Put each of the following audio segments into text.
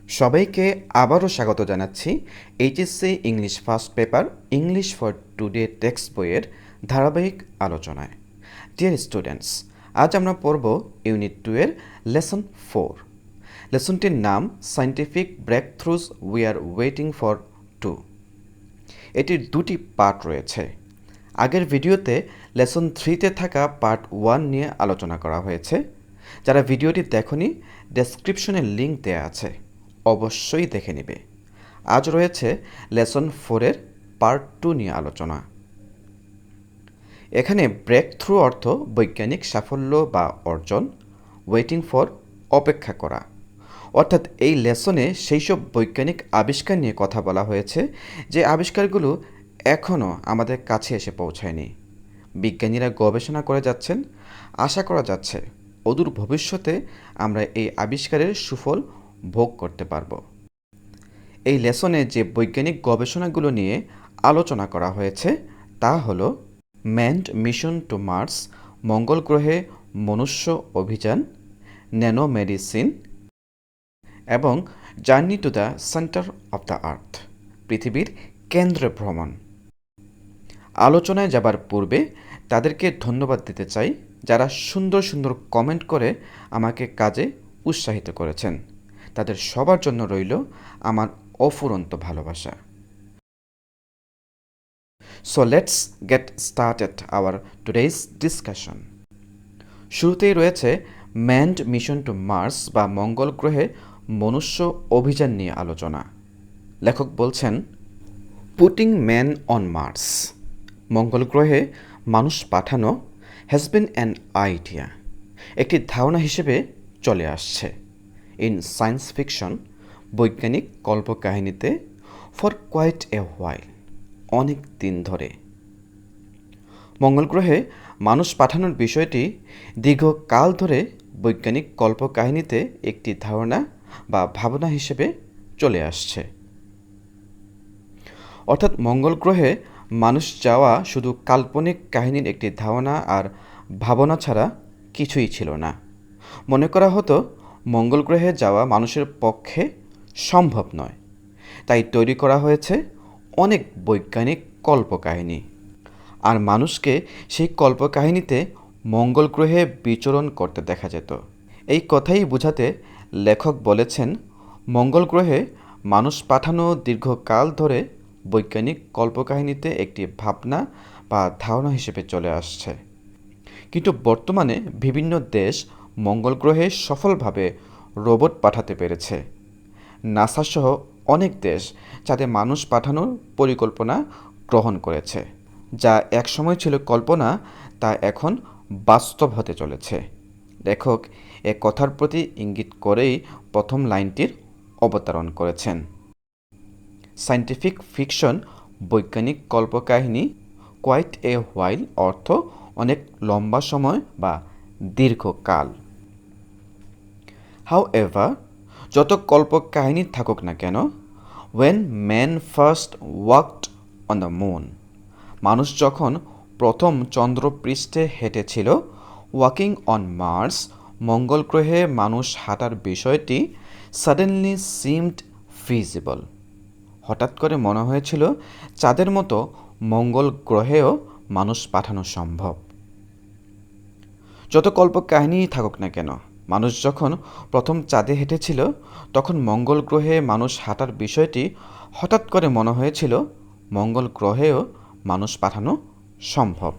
সবাইকে আবারও স্বাগত জানাচ্ছি HSC English first paper English for today text বইয়ের ধারাবাহিক আলোচনায়। ডিয়ার স্টুডেন্টস, আজ আমরা পড়ব ইউনিট 2 এর লেসন 4। লেসনটির নাম scientific breakthroughs we are waiting for 2। এটির দুটি পার্ট রয়েছে। আগের ভিডিওতে লেসন 3তে থাকা পার্ট 1 নিয়ে আলোচনা করা হয়েছে। যারা ভিডিওটি দেখনি, ডেসক্রিপশনে লিঙ্ক দেওয়া আছে, অবশ্যই দেখে নেবে। আজ রয়েছে লেসন 4-এর পার্ট 2 নিয়ে আলোচনা। এখানে ব্রেক থ্রু অর্থ বৈজ্ঞানিক সাফল্য বা অর্জন, ওয়েটিং ফর অপেক্ষা করা। অর্থাৎ এই লেসনে সেই সব বৈজ্ঞানিক আবিষ্কার নিয়ে কথা বলা হয়েছে যে আবিষ্কারগুলো এখনও আমাদের কাছে এসে পৌঁছায়নি। বিজ্ঞানীরা গবেষণা করে যাচ্ছেন, আশা করা যাচ্ছে অদূর ভবিষ্যতে আমরা এই আবিষ্কারের সুফল ভোগ করতে পারব। এই লেসনে যে বৈজ্ঞানিক গবেষণাগুলো নিয়ে আলোচনা করা হয়েছে তা হল ম্যানড মিশন টু মার্স, মঙ্গল গ্রহে মনুষ্য অভিযান, ন্যানো মেডিসিন এবং journey to the centre of the earth, পৃথিবীর কেন্দ্রে ভ্রমণ। আলোচনায় যাবার পূর্বে তাদেরকে ধন্যবাদ দিতে চাই যারা সুন্দর সুন্দর কমেন্ট করে আমাকে কাজে উৎসাহিত করেছেন। তাদের সবার জন্য রইল আমার অফুরন্ত ভালোবাসা। So let's get started our today's discussion. শুরুতেই রয়েছে ম্যানড মিশন টু মার্স বা মঙ্গল গ্রহে মনুষ্য অভিযান নিয়ে আলোচনা। লেখক বলছেন, পুটিং ম্যান অন মার্স, মঙ্গল গ্রহে মানুষ পাঠানো হ্যাজ বিন অ্যান আইডিয়া, একটি ধারণা হিসেবে চলে আসছে ইন সায়েন্স ফিকশন, বৈজ্ঞানিক কল্পকাহিনীতে, ফর কোয়াইট এ হোয়াইল, অনেক দিন ধরে। মঙ্গল গ্রহে মানুষ পাঠানোর বিষয়টি দীর্ঘকাল ধরে বৈজ্ঞানিক কল্পকাহিনীতে একটি ধারণা বা ভাবনা হিসেবে চলে আসছে। অর্থাৎ মঙ্গল গ্রহে মানুষ যাওয়া শুধু কাল্পনিক কাহিনীর একটি ধারণা আর ভাবনা ছাড়া কিছুই ছিল না। মনে করা হতো মঙ্গল গ্রহে যাওয়া মানুষের পক্ষে সম্ভব নয়, তাই তৈরি করা হয়েছে অনেক বৈজ্ঞানিক কল্পকাহিনী, আর মানুষকে সেই কল্পকাহিনীতে মঙ্গল গ্রহে বিচরণ করতে দেখা যেত। এই কথাই বোঝাতে লেখক বলেছেন, মঙ্গল গ্রহে মানুষ পাঠানো দীর্ঘকাল ধরে বৈজ্ঞানিক কল্পকাহিনীতে একটি ভাবনা বা ধারণা হিসেবে চলে আসছে। কিন্তু বর্তমানে বিভিন্ন দেশ মঙ্গল গ্রহে সফলভাবে রোবট পাঠাতে পেরেছে। নাসা সহ অনেক দেশ চাঁদে মানুষ পাঠানোর পরিকল্পনা গ্রহণ করেছে। যা একসময় ছিল কল্পনা, তা এখন বাস্তব হতে চলেছে। লেখক এ কথার প্রতি ইঙ্গিত করেই প্রথম লাইনটির অবতারণ করেছেন। সায়েন্টিফিক ফিকশন, বৈজ্ঞানিক কল্পকাহিনী, কোয়াইট এ হোয়াইল অর্থ অনেক লম্বা সময় বা দীর্ঘকাল। হাউএভার, যত কল্পকাহিনী থাকুক না কেন, when man first walked on the moon, মানুষ যখন প্রথম চন্দ্রপৃষ্ঠে হেঁটেছিল, ওয়াকিং অন মার্স, মঙ্গল গ্রহে মানুষ হাঁটার বিষয়টি সাডেনলি সিমড ফিজিবল, হঠাৎ করে মনে হয়েছিল চাঁদের মতো মঙ্গল গ্রহেও মানুষ পাঠানো সম্ভব। যত কল্পকাহিনী থাকুক না কেন, মানুষ যখন প্রথম চাঁদে হেঁটেছিল, তখন মঙ্গল গ্রহে মানুষ হাঁটার বিষয়টি হঠাৎ করে মনে হয়েছিল মঙ্গল গ্রহেও মানুষ পাঠানো সম্ভব।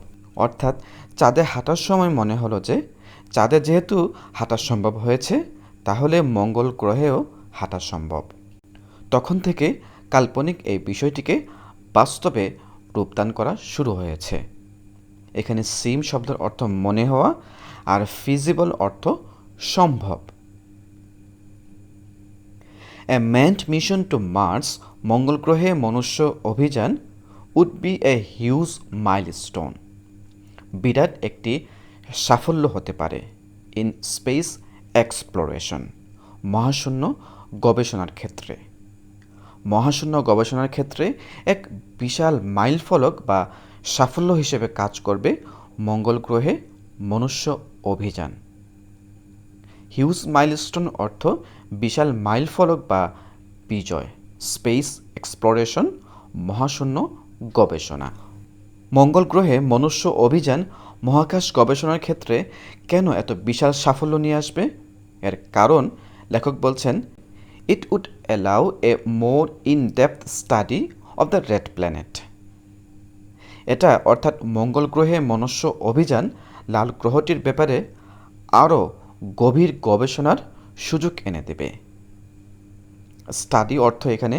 অর্থাৎ চাঁদে হাঁটার সময় মনে হলো যে চাঁদে যেহেতু হাঁটা সম্ভব হয়েছে, তাহলে মঙ্গল গ্রহেও হাঁটা সম্ভব। তখন থেকে কাল্পনিক এই বিষয়টিকে বাস্তবে রূপদান করা শুরু হয়েছে। এখানে সিম শব্দের অর্থ মনে হওয়া আর ফিজিবল অর্থ সম্ভব। A manned mission to Mars, মঙ্গল গ্রহে মনুষ্য অভিযান, would be a huge milestone, বিরাট একটি সাফল্য হতে পারে ইন স্পেস এক্সপ্লোরেশন, মহাশূন্য গবেষণার ক্ষেত্রে। মহাশূন্য গবেষণার ক্ষেত্রে এক বিশাল মাইলফলক বা সাফল্য হিসেবে কাজ করবে মঙ্গল গ্রহে মনুষ্য অভিযান। হিউজ মাইলস্টোন অর্থ বিশাল মাইল ফলক বা বিজয়। স্পেস এক্সপ্লোরেশন মহাশূন্য গবেষণা। মঙ্গল গ্রহে মনুষ্য অভিযান মহাকাশ গবেষণার ক্ষেত্রে কেন এত বিশাল সাফল্য নিয়ে আসবে? এর কারণ লেখক বলছেন, it would allow a more in depth study of the red planet. এটা অর্থাৎ মঙ্গল গ্রহে মনুষ্য অভিযান লাল গ্রহটির ব্যাপারে আরও গভীর গবেষণার সুযোগ এনে দেবে। স্টাডি অর্থ এখানে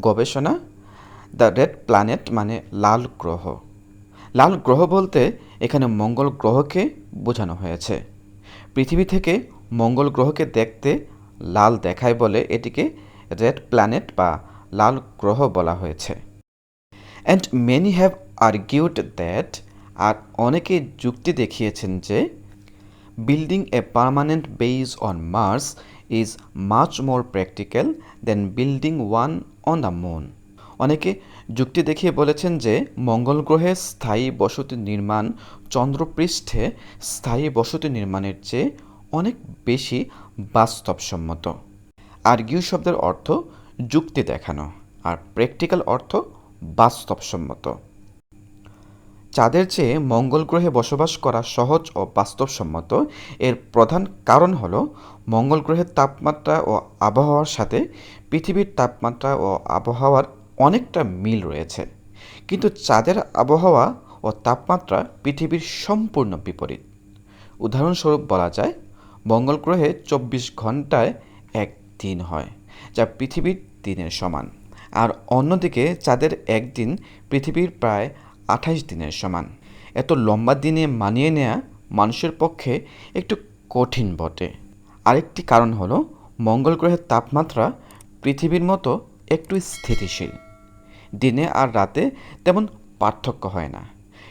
গবেষণা, দ্য রেড প্ল্যানেট মানে লাল গ্রহ। লাল গ্রহ বলতে এখানে মঙ্গল গ্রহকে বোঝানো হয়েছে। পৃথিবী থেকে মঙ্গল গ্রহকে দেখতে লাল দেখায় বলে এটিকে রেড প্ল্যানেট বা লাল গ্রহ বলা হয়েছে। And many have argued that, আর অনেকে যুক্তি দেখিয়েছেন যে building a permanent base on Mars is much more practical than building one on the moon. অনেকে যুক্তি দেখিয়ে বলেছেন যে মঙ্গল গ্রহে স্থায়ী বসতি নির্মাণ চন্দ্রপৃষ্ঠে স্থায়ী বসতি নির্মাণের চেয়ে অনেক বেশি বাস্তবসম্মত। আর্গিউ শব্দের অর্থ যুক্তি দেখানো, আর প্র্যাকটিক্যাল অর্থ বাস্তবসম্মত। চাঁদের চেয়ে মঙ্গল গ্রহে বসবাস করা সহজ ও বাস্তবসম্মত। এর প্রধান কারণ হল মঙ্গল গ্রহের তাপমাত্রা ও আবহাওয়ার সাথে পৃথিবীর তাপমাত্রা ও আবহাওয়ার অনেকটা মিল রয়েছে, কিন্তু চাঁদের আবহাওয়া ও তাপমাত্রা পৃথিবীর সম্পূর্ণ বিপরীত। উদাহরণস্বরূপ বলা যায়, মঙ্গল গ্রহে 24 ঘন্টায় এক দিন হয়, যা পৃথিবীর দিনের সমান, আর অন্যদিকে চাঁদের একদিন পৃথিবীর প্রায় 28 দিনের সমান। এত লম্বা দিনে মানিয়ে নেওয়া মানুষের পক্ষে একটু কঠিন বটে। আরেকটি কারণ হলো মঙ্গল গ্রহের তাপমাত্রা পৃথিবীর মতো একটু স্থিতিশীল। দিনে আর রাতে তেমন পার্থক্য হয় না,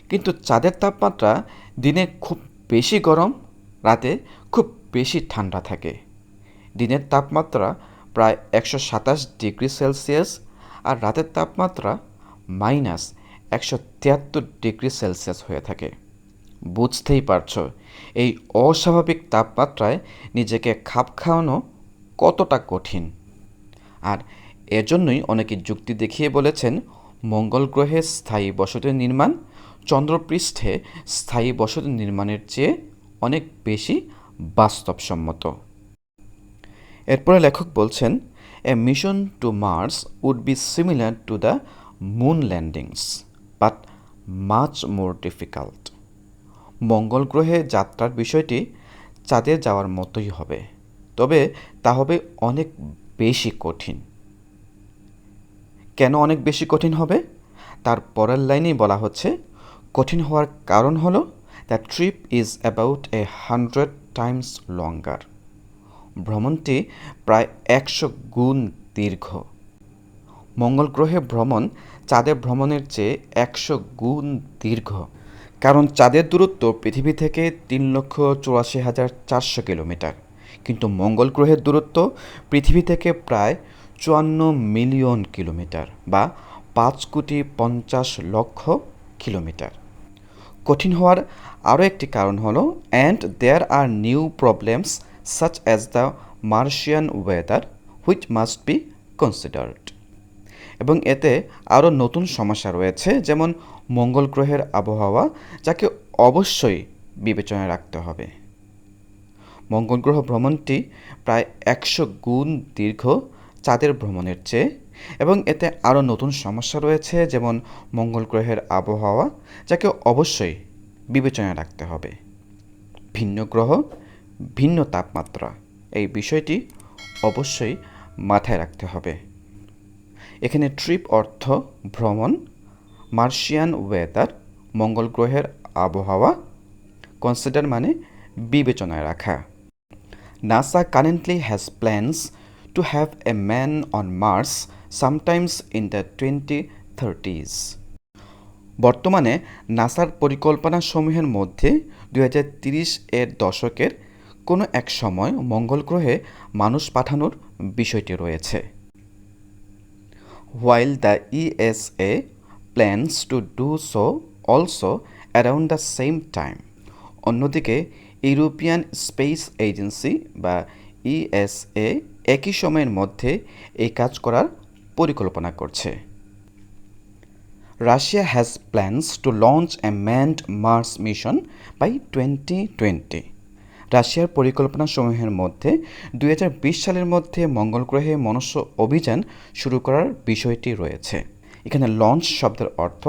কিন্তু চাঁদের তাপমাত্রা দিনে খুব বেশি গরম, রাতে খুব বেশি ঠান্ডা থাকে। দিনের তাপমাত্রা প্রায় 127 ডিগ্রি সেলসিয়াস, আর রাতের তাপমাত্রা -173 ডিগ্রি সেলসিয়াস হয়ে থাকে। বুঝতেই পারছ এই অস্বাভাবিক তাপমাত্রায় নিজেকে খাপ খাওয়ানো কতটা কঠিন। আর এজন্যই অনেকে যুক্তি দেখিয়ে বলেছেন মঙ্গল গ্রহে স্থায়ী বসতি নির্মাণ চন্দ্রপৃষ্ঠে স্থায়ী বসতি নির্মাণের চেয়ে অনেক বেশি বাস্তবসম্মত। এরপরে লেখক বলছেন, a mission to Mars would be similar to the moon landings but much more difficult. মঙ্গল গ্রহে যাত্রার বিষয়টি চাঁদে যাওয়ার মতোই হবে, তবে তা হবে অনেক বেশি কঠিন। কেন অনেক বেশি কঠিন হবে? তার পরের লাইনেই বলা হচ্ছে, কঠিন হওয়ার কারণ হলো the trip is about 100 times longer. ভ্রমণটি প্রায় 100 গুণ দীর্ঘ। মঙ্গল গ্রহে ভ্রমণ চাঁদের ভ্রমণের চেয়ে 100 গুণ দীর্ঘ, কারণ চাঁদের দূরত্ব পৃথিবী থেকে 3,84,400 কিলোমিটার, কিন্তু মঙ্গল গ্রহের দূরত্ব পৃথিবী থেকে প্রায় 54 মিলিয়ন কিলোমিটার বা 5,50,00,000 কিলোমিটার। কঠিন হওয়ার আরও একটি কারণ হলো and there are new problems such as the Martian weather which must be considered. এবং এতে আরও নতুন সমস্যা রয়েছে, যেমন মঙ্গল গ্রহের আবহাওয়া, যাকে অবশ্যই বিবেচনায় রাখতে হবে। মঙ্গল গ্রহ ভ্রমণটি প্রায় 100 গুণ দীর্ঘ চাঁদের ভ্রমণের চেয়ে, এবং এতে আরও নতুন সমস্যা রয়েছে, যেমন মঙ্গল গ্রহের আবহাওয়া, যাকে অবশ্যই বিবেচনায় রাখতে হবে। ভিন্ন গ্রহ, ভিন্ন তাপমাত্রা, এই বিষয়টি অবশ্যই মাথায় রাখতে হবে। এখানে ট্রিপ অর্থ ভ্রমণ, মার্শিয়ান ওয়েদার মঙ্গল গ্রহের আবহাওয়া, কনসিডার মানে বিবেচনায় রাখা। NASA currently has plans to have a man on Mars sometimes in the 2030s. বর্তমানে নাসার পরিকল্পনাসমূহের মধ্যে 2030 এর দশকের কোনো এক সময় মঙ্গল গ্রহে মানুষ পাঠানোর বিষয়টি রয়েছে। While the ESA plans to do so also around the same time. অন্যদিকে ইউরোপিয়ান স্পেস এজেন্সি বা ইএসএ একই সময়ের মধ্যে এই কাজ করার পরিকল্পনা করছে। Russia has plans to launch a manned Mars mission by 2020। রাশিয়ার পরিকল্পনাসমূহের মধ্যে 2020 সালের মধ্যে মঙ্গল গ্রহে মনুষ্য অভিযান শুরু করার বিষয়টি রয়েছে। এখানে লঞ্চ শব্দের অর্থ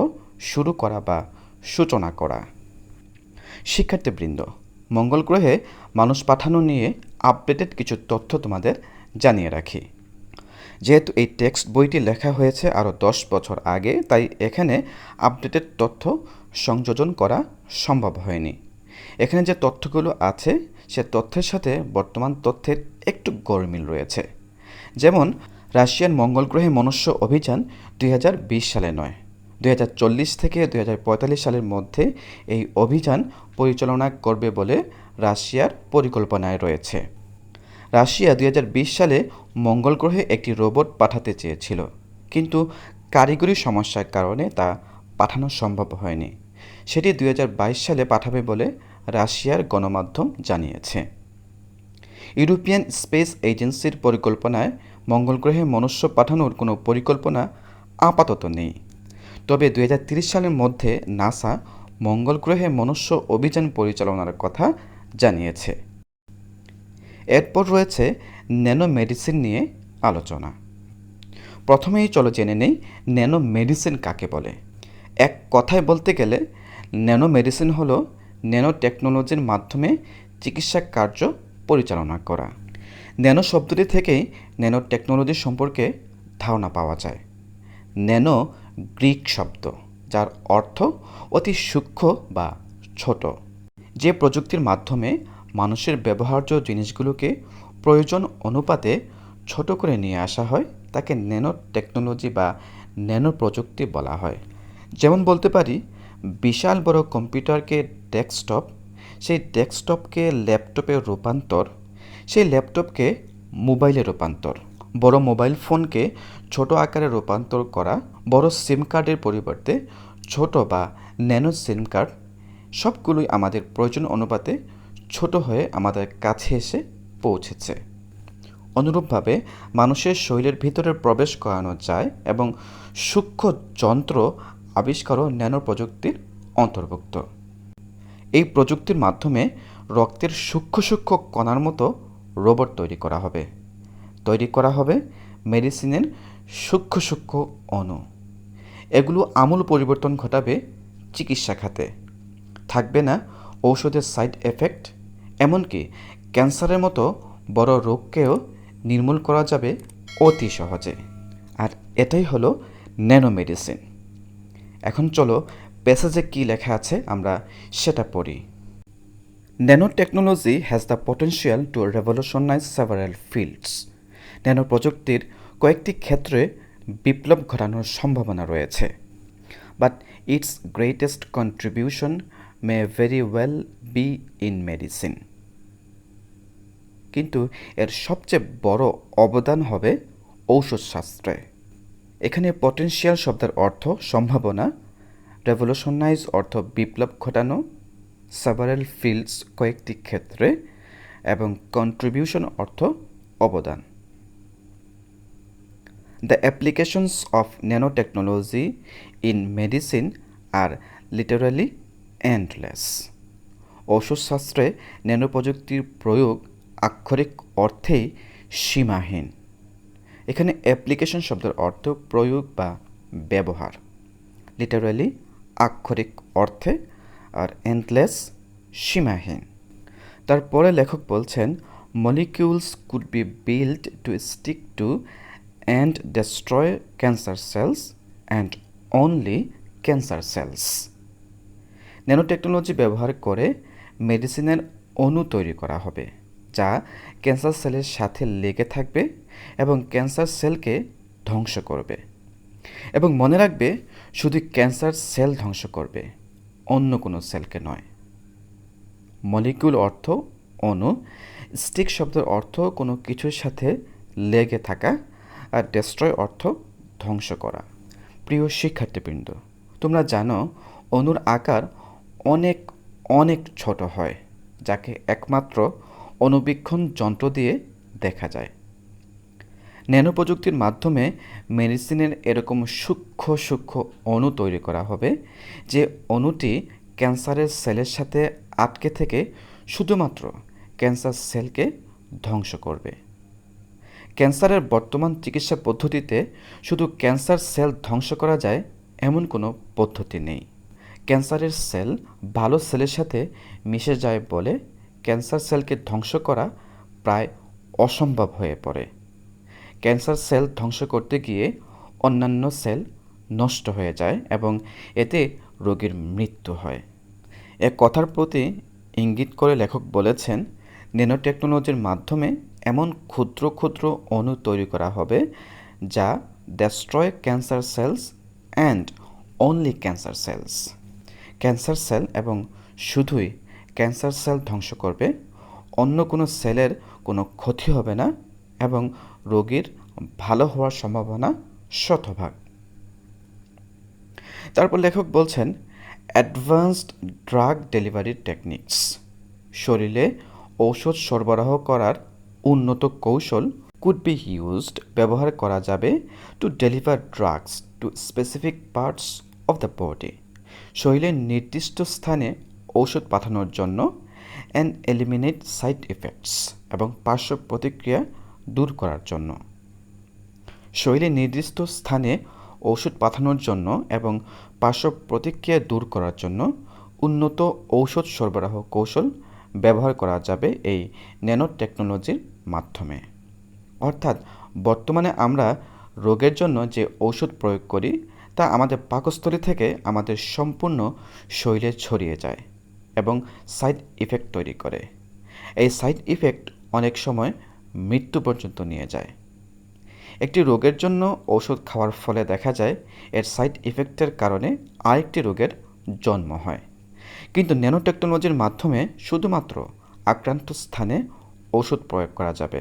শুরু করা বা সূচনা করা। শিক্ষার্থীবৃন্দ, মঙ্গল গ্রহে মানুষ পাঠানো নিয়ে আপডেটেড কিছু তথ্য তোমাদের জানিয়ে রাখি। যেহেতু এই টেক্সট বইটি লেখা হয়েছে আরও 10 বছর আগে, তাই এখানে আপডেটেড তথ্য সংযোজন করা সম্ভব হয়নি। এখানে যে তথ্যগুলো আছে সে তথ্যের সাথে বর্তমান তথ্যের একটু গরমিল রয়েছে। যেমন রাশিয়ান মঙ্গল গ্রহে মনুষ্য অভিযান 2020 সালে নয়, 2040 থেকে 2045 সালের মধ্যে এই অভিযান পরিচালনা করবে বলে রাশিয়ার পরিকল্পনায় রয়েছে। রাশিয়া 2020 সালে মঙ্গল গ্রহে একটি রোবট পাঠাতে চেয়েছিল, কিন্তু কারিগরি সমস্যার কারণে তা পাঠানো সম্ভব হয়নি। সেটি 2022 সালে পাঠাবে বলে রাশিয়ার গণমাধ্যম জানিয়েছে। ইউরোপিয়ান স্পেস এজেন্সির পরিকল্পনায় মঙ্গল গ্রহে মনুষ্য পাঠানোর কোনো পরিকল্পনা আপাতত নেই। তবে 2030 সালের মধ্যে নাসা মঙ্গল গ্রহে মনুষ্য অভিযান পরিচালনার কথা জানিয়েছে। এরপর রয়েছে ন্যানো মেডিসিন নিয়ে আলোচনা। প্রথমেই চলো জেনে নেই ন্যানো মেডিসিন কাকে বলে। এক কথায় বলতে গেলে ন্যানো মেডিসিন হলো ন্যানো টেকনোলজির মাধ্যমে চিকিৎসা কার্য পরিচালনা করা। ন্যানো শব্দটি থেকেই ন্যানো টেকনোলজি সম্পর্কে ধারণা পাওয়া যায়। ন্যানো গ্রিক শব্দ, যার অর্থ অতি সূক্ষ্ম বা ছোট। যে প্রযুক্তির মাধ্যমে মানুষের ব্যবহার্য জিনিসগুলোকে প্রয়োজন অনুপাতে ছোট করে নিয়ে আসা হয় তাকে ন্যানো টেকনোলজি বা ন্যানো প্রযুক্তি বলা হয়। যেমন বলতে পারি, বিশাল বড় কম্পিউটারকে ডেস্কটপ, সেই ডেস্কটপকে ল্যাপটপে রূপান্তর, সেই ল্যাপটপকে মোবাইলে রূপান্তর, বড় মোবাইল ফোনকে ছোট আকারে রূপান্তর করা, বড় সিম কার্ডের পরিবর্তে ছোট বা ন্যানো সিম কার্ড, সবগুলোই আমাদের প্রয়োজন অনুপাতে ছোট হয়ে আমাদের কাছে এসে পৌঁছেছে। অনুরূপভাবে মানুষের শরীরের ভিতরে প্রবেশ করানো যায় এবং সূক্ষ্ম যন্ত্র আবিষ্কারও ন্যানো প্রযুক্তির অন্তর্ভুক্ত। এই প্রযুক্তির মাধ্যমে রক্তের সূক্ষ্ম সূক্ষ্ম কণার মতো রোবট তৈরি করা হবে মেডিসিনের সূক্ষ্ম সূক্ষ্ম অণু। এগুলো আমূল পরিবর্তন ঘটাবে চিকিৎসা খাতে। থাকবে না ঔষধের সাইড এফেক্ট, এমনকি ক্যান্সারের মতো বড় রোগকেও নির্মূল করা যাবে অতি সহজে। আর এটাই হলো ন্যানো মেডিসিন। এখন চলো প্যাসেজে কী লেখা আছে আমরা সেটা পড়ি। Nanotechnology has the potential to revolutionise several fields. Nano প্রযুক্তির কয়েকটি ক্ষেত্রে বিপ্লব ঘটানোর সম্ভাবনা রয়েছে। But its greatest contribution may very well be in medicine. কিন্তু এর সবচেয়ে বড় অবদান হবে ঔষধশাস্ত্রে। এখানে পটেনশিয়াল শব্দের অর্থ সম্ভাবনা, রেভলিউশনাইজ অর্থ বিপ্লব ঘটানো, সেভারাল ফিল্ডস কয়েকটি ক্ষেত্রে, এবং কন্ট্রিবিউশন অর্থ অবদান। The applications of nanotechnology in medicine are literally endless. ঔষধশাস্ত্রে ন্যানো প্রযুক্তির প্রয়োগ আক্ষরিক অর্থেই সীমাহীন। এখানে অ্যাপ্লিকেশন শব্দের অর্থ প্রয়োগ বা ব্যবহার, লিটারালি আক্ষরিক অর্থে, আর এন্ডলেস সীমাহীন। তারপরে লেখক বলছেন, molecules could be built to stick to and destroy cancer cells and only cancer cells. Nanotechnology ব্যবহার করে মেডিসিনের অণু তৈরি করা হবে যা ক্যান্সার সেলের সাথে লেগে থাকবে এবং ক্যান্সার সেলকে ধ্বংস করবে। এবং মনে রাখবে, শুধু ক্যান্সার সেল ধ্বংস করবে, অন্য কোনো সেলকে নয়। মলিকিউল অর্থ অণু, স্টিক শব্দের অর্থ কোনো কিছুর সাথে লেগে থাকা, আর ডেস্ট্রয় অর্থ ধ্বংস করা। প্রিয় শিক্ষার্থীবৃন্দ, তোমরা জানো অণুর আকার অনেক অনেক ছোট হয়, যাকে একমাত্র অণুবীক্ষণ যন্ত্র দিয়ে দেখা যায়। ন্যানো প্রযুক্তির মাধ্যমে মেডিসিনের এরকম সূক্ষ্ম সূক্ষ্ম অণু তৈরি করা হবে যে অণুটি ক্যান্সারের সেলের সাথে আটকে থেকে শুধুমাত্র ক্যান্সার সেলকে ধ্বংস করবে। ক্যান্সারের বর্তমান চিকিৎসা পদ্ধতিতে শুধু ক্যান্সার সেল ধ্বংস করা যায় এমন কোনো পদ্ধতি নেই। ক্যান্সারের সেল ভালো সেলের সাথে মিশে যায় বলে ক্যান্সার সেলকে ধ্বংস করা প্রায় অসম্ভব হয়ে পড়ে। ক্যান্সার সেল ধ্বংস করতে গিয়ে অন্যান্য সেল নষ্ট হয়ে যায় এবং এতে রোগীর মৃত্যু হয়। এ কথার প্রতি ইঙ্গিত করে লেখক বলেছেন, ন্যানো টেকনোলজির মাধ্যমে এমন ক্ষুদ্র ক্ষুদ্র অণু তৈরি করা হবে যা destroy cancer cells and only cancer cells. Cancer cell এবং শুধুই ক্যান্সার সেল ধ্বংস করবে, অন্য কোনো সেলের কোনো ক্ষতি হবে না এবং রোগীর ভালো হওয়ার সম্ভাবনা শতভাগ। তারপর লেখক বলছেন, অ্যাডভান্সড ড্রাগ ডেলিভারি টেকনিক্স, শরীরে ঔষধ সরবরাহ করার উন্নত কৌশল কুড বি ইউজড, ব্যবহার করা যাবে to deliver drugs two specific parts of the body, শরীরের নির্দিষ্ট স্থানে ঔষধ পাঠানোর জন্য, অ্যান্ড এলিমিনেট সাইড ইফেক্টস, এবং পার্শ্ব প্রতিক্রিয়া দূর করার জন্য। শরীরের নির্দিষ্ট স্থানে ঔষধ পাঠানোর জন্য এবং পার্শ্ব প্রতিক্রিয়া দূর করার জন্য উন্নত ঔষধ সরবরাহ কৌশল ব্যবহার করা যাবে এই ন্যানো টেকনোলজির মাধ্যমে। অর্থাৎ বর্তমানে আমরা রোগের জন্য যে ঔষধ প্রয়োগ করি তা আমাদের পাকস্থলী থেকে আমাদের সম্পূর্ণ শরীরে ছড়িয়ে যায় এবং সাইড ইফেক্ট তৈরি করে। এই সাইড ইফেক্ট অনেক সময় মৃত্যু পর্যন্ত নিয়ে যায়। একটি রোগের জন্য ঔষধ খাওয়ার ফলে দেখা যায় এর সাইড ইফেক্টের কারণে আরেকটি রোগের জন্ম হয়। কিন্তু ন্যানো টেকনোলজির মাধ্যমে শুধুমাত্র আক্রান্ত স্থানে ঔষধ প্রয়োগ করা যাবে।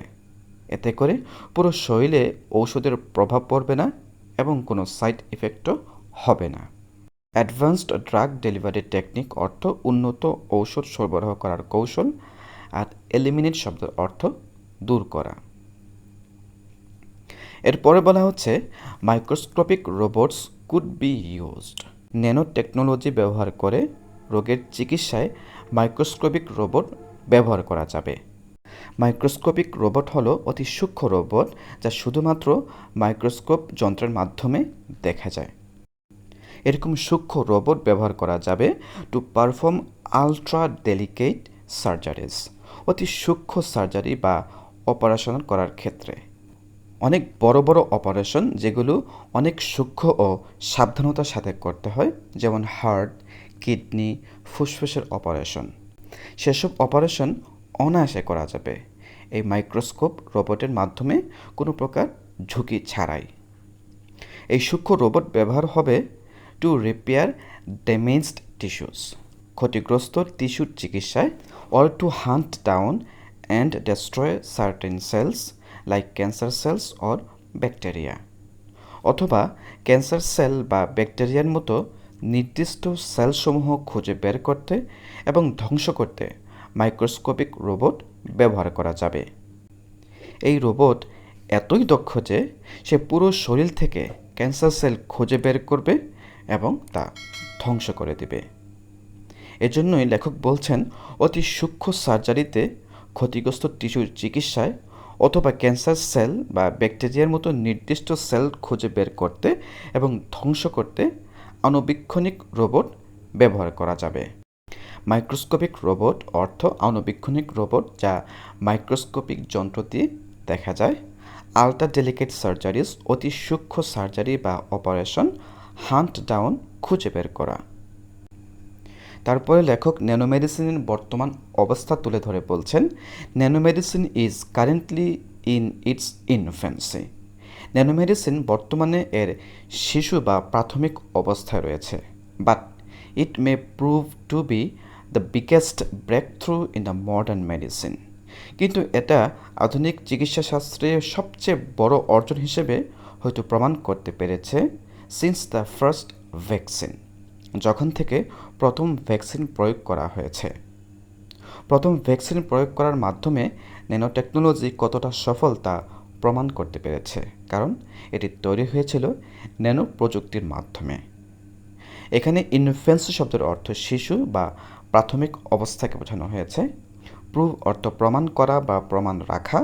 এতে করে পুরো শরীরে ঔষধের প্রভাব পড়বে না এবং কোনো সাইড ইফেক্টও হবে না। অ্যাডভান্সড ড্রাগ ডেলিভারি টেকনিক অর্থ উন্নত ঔষধ সরবরাহ করার কৌশল, আর এলিমিনেট শব্দের অর্থ দূর করা। এরপরে বলা হচ্ছে, microscopic robots could be used, nano technology ব্যবহার করে রোগের চিকিৎসায় মাইক্রোস্কোপিক রোবট ব্যবহার করা যাবে। মাইক্রোস্কোপিক রোবট হলো অতি সূক্ষ্ম রোবট যা শুধুমাত্র মাইক্রোস্কোপ যন্ত্রের মাধ্যমে দেখা যায়। এরকম সূক্ষ্ম রোবট ব্যবহার করা যাবে to perform ultra delicate surgeries, অতি সূক্ষ্ম সার্জারি বা অপারেশন করার ক্ষেত্রে। অনেক বড় বড় অপারেশন যেগুলো অনেক সূক্ষ্ম ও সাবধানতার সাথে করতে হয়, যেমন হার্ট, কিডনি, ফুসফুসের অপারেশন, সেসব অপারেশন অনায়াসে করা যাবে এই মাইক্রোস্কোপ রোবটের মাধ্যমে কোনো প্রকার ঝুঁকি ছাড়াই। এই সূক্ষ্ম রোবট ব্যবহার হবে টু রিপেয়ার ড্যামেজড টিস্যুস, ক্ষতিগ্রস্ত টিস্যুর চিকিৎসায়, or to hunt down and destroy certain cells like cancer cells or bacteria, অথবা ক্যান্সার সেল বা ব্যাকটেরিয়ার মতো নির্দিষ্ট সেলসমূহ খুঁজে বের করতে এবং ধ্বংস করতে মাইক্রোস্কোপিক রোবট ব্যবহার করা যাবে। এই রোবট এতই দক্ষ যে সে পুরো শরীর থেকে ক্যান্সার সেল খুঁজে বের করবে এবং তা ধ্বংস করে দেবে। এজন্যই লেখক বলছেন, অতি সূক্ষ্ম সার্জারিতে, ক্ষতিগ্রস্ত টিস্যুর চিকিৎসায়, অথবা ক্যান্সার সেল বা ব্যাকটেরিয়ার মতো নির্দিষ্ট সেল খুঁজে বের করতে এবং ধ্বংস করতে আণুবীক্ষণিক রোবট ব্যবহার করা যাবে। মাইক্রোস্কোপিক রোবট অর্থ আণুবীক্ষণিক রোবট যা মাইক্রোস্কোপিক যন্ত্র দিয়ে দেখা যায়। আলট্রা ডেলিকেট সার্জারিজ, অতি সূক্ষ্ম সার্জারি বা অপারেশন। হান্ট ডাউন, খুঁজে বের করা। তারপরে লেখক ন্যানোমেডিসিনের বর্তমান অবস্থা তুলে ধরে বলছেন, nanomedicine is currently in its infancy. Nanomedicine বর্তমানে এর শিশু বা প্রাথমিক অবস্থায় রয়েছে, but it may prove to be the biggest breakthrough in the modern medicine. কিন্তু এটা আধুনিক চিকিৎসাশাস্ত্রের সবচেয়ে বড় অর্জন হিসেবে হয়তো প্রমাণ করতে পেরেছে সিন্স দ্য ফার্স্ট ভ্যাকসিন, যখন থেকে প্রথম ভ্যাকসিন প্রয়োগ করা হয়েছে। প্রথম ভ্যাকসিন প্রয়োগ করার মাধ্যমে ন্যানো টেকনোলজি কতটা সফল তা প্রমাণ করতে পেরেছে, কারণ এটি তৈরি হয়েছিল ন্যানো প্রযুক্তির মাধ্যমে। এখানে ইনফ্যান্সি শব্দের অর্থ শিশু বা প্রাথমিক অবস্থাকে বোঝানো হয়েছে। প্রুভ অর্থ প্রমাণ করা বা প্রমাণ রাখা।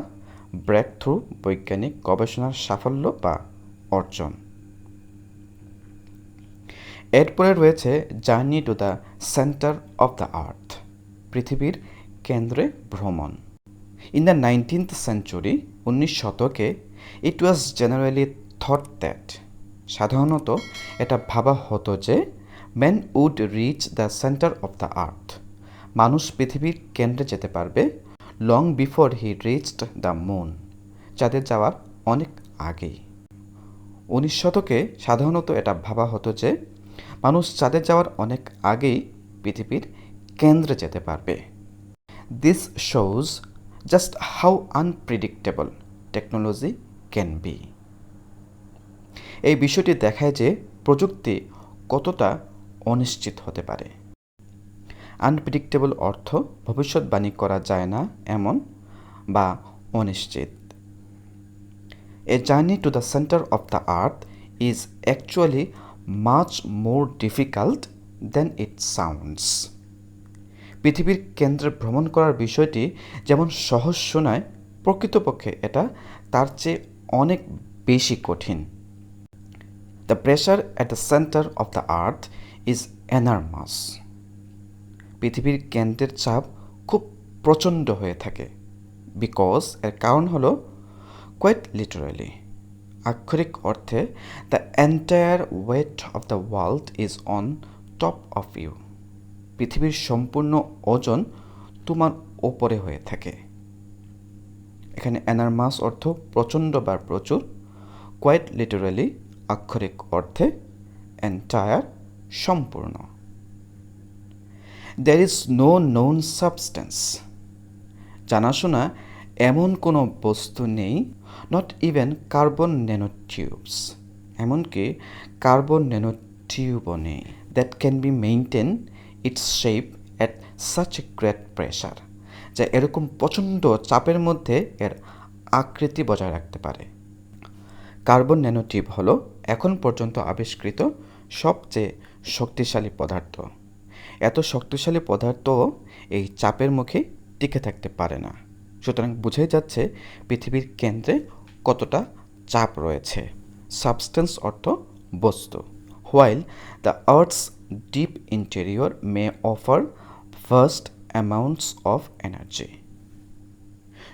ব্রেক থ্রু বৈজ্ঞানিক গবেষণার সাফল্য বা অর্জন। এরপরে রয়েছে journey to the centre of the earth, পৃথিবীর কেন্দ্রে ভ্রমণ। ইন দ্য 19th century, 19 শতকে, it was generally thought that, সাধারণত এটা ভাবা হতো যে man would reach the centre of the earth, মানুষ পৃথিবীর কেন্দ্রে যেতে পারবে long before he reached the moon, চাঁদে যাওয়ার অনেক আগেই। 19 শতকে সাধারণত এটা ভাবা হতো যে মানুষ চাঁদে যাওয়ার অনেক আগেই পৃথিবীর কেন্দ্রে যেতে পারবে। This shows just how unpredictable technology can be. এই বিষয়টি দেখায় যে প্রযুক্তি কতটা অনিশ্চিত হতে পারে। আনপ্রেডিক্টেবল অর্থ ভবিষ্যৎবাণী করা যায় না এমন বা অনিশ্চিত। A journey to the centre of the earth is actually much more difficult than it sounds. পৃথিবীর কেন্দ্রে ভ্রমণ করার বিষয়টি যেমন সহজ শোনায়, প্রকৃতপক্ষে এটা তার চেয়ে অনেক বেশি কঠিন। The pressure at the centre of the earth is enormous. পৃথিবীর কেন্দ্রের চাপ খুব প্রচণ্ড হয়ে থাকে। বিকজ এর কারণ হলো কোয়াইট লিটারালি, আক্ষরিক অর্থে, the entire weight of the world is on top of you. পৃথিবীর সম্পূর্ণ ওজন তোমার ওপরে হয়ে থাকে। এখানে এনার্মাস অর্থ প্রচণ্ড বা প্রচুর, কোয়াইট লিটারালি আক্ষরিক অর্থে, এন্টায়ার সম্পূর্ণ। There is no known substance, জানাশোনা এমন কোনো বস্তু নেই, নট ইভেন কার্বন ন্যানোটিউবস, এমনকি কার্বন ন্যানোটিউবও নেই, that can be maintain its shape at such a great pressure, যা এরকম প্রচণ্ড চাপের মধ্যে এর আকৃতি বজায় রাখতে পারে। কার্বন ন্যানোটিউব হলো এখন পর্যন্ত আবিষ্কৃত সবচেয়ে শক্তিশালী পদার্থ। এত শক্তিশালী পদার্থও এই চাপের মুখে টিকে থাকতে পারে না। সুতরাং বোঝাই যাচ্ছে পৃথিবীর কেন্দ্রে কতটা চাপ রয়েছে। সাবস্টেন্স অর্থ বস্তু। While the earths deep interior May offer vast amounts of energy.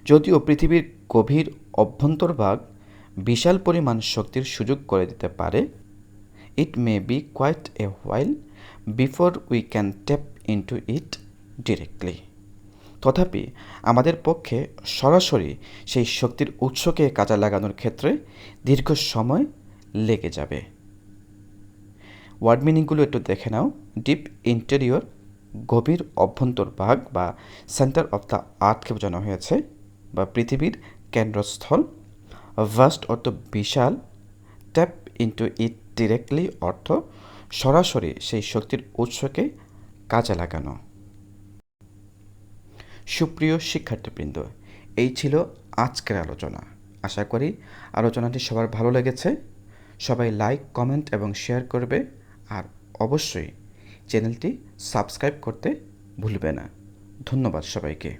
যদিও পৃথিবীর গভীর অভ্যন্তরভাগ বিশাল পরিমাণ শক্তির সুযোগ করে দিতে পারে, it may be quite a while before we can tap into it directly. তথাপি আমাদের পক্ষে সরাসরি সেই শক্তির উৎসকে কাজে লাগানোর ক্ষেত্রে দীর্ঘ সময় লেগে যাবে। ওয়ার্ড মিনিংগুলো একটু দেখে নাও। ডিপ ইন্টেরিয়র, গভীর অভ্যন্তরভাগ বা সেন্টার অফ দ্য আর্থকে বোঝানো হয়েছে বা পৃথিবীর কেন্দ্রস্থল। ভাস্ট অর্থ বিশাল। ট্যাপ ইনটু ইট ডিরেক্টলি অর্থ সরাসরি সেই শক্তির উৎসকে কাজে লাগানো। সুপ্রিয় শিক্ষার্থীবৃন্দ, এই ছিল আজকের আলোচনা। আশা করি আলোচনাটি সবার ভালো লেগেছে। সবাই লাইক, কমেন্ট এবং শেয়ার করবে, আর অবশ্যই চ্যানেলটি সাবস্ক্রাইব করতে ভুলবে না। ধন্যবাদ সবাইকে।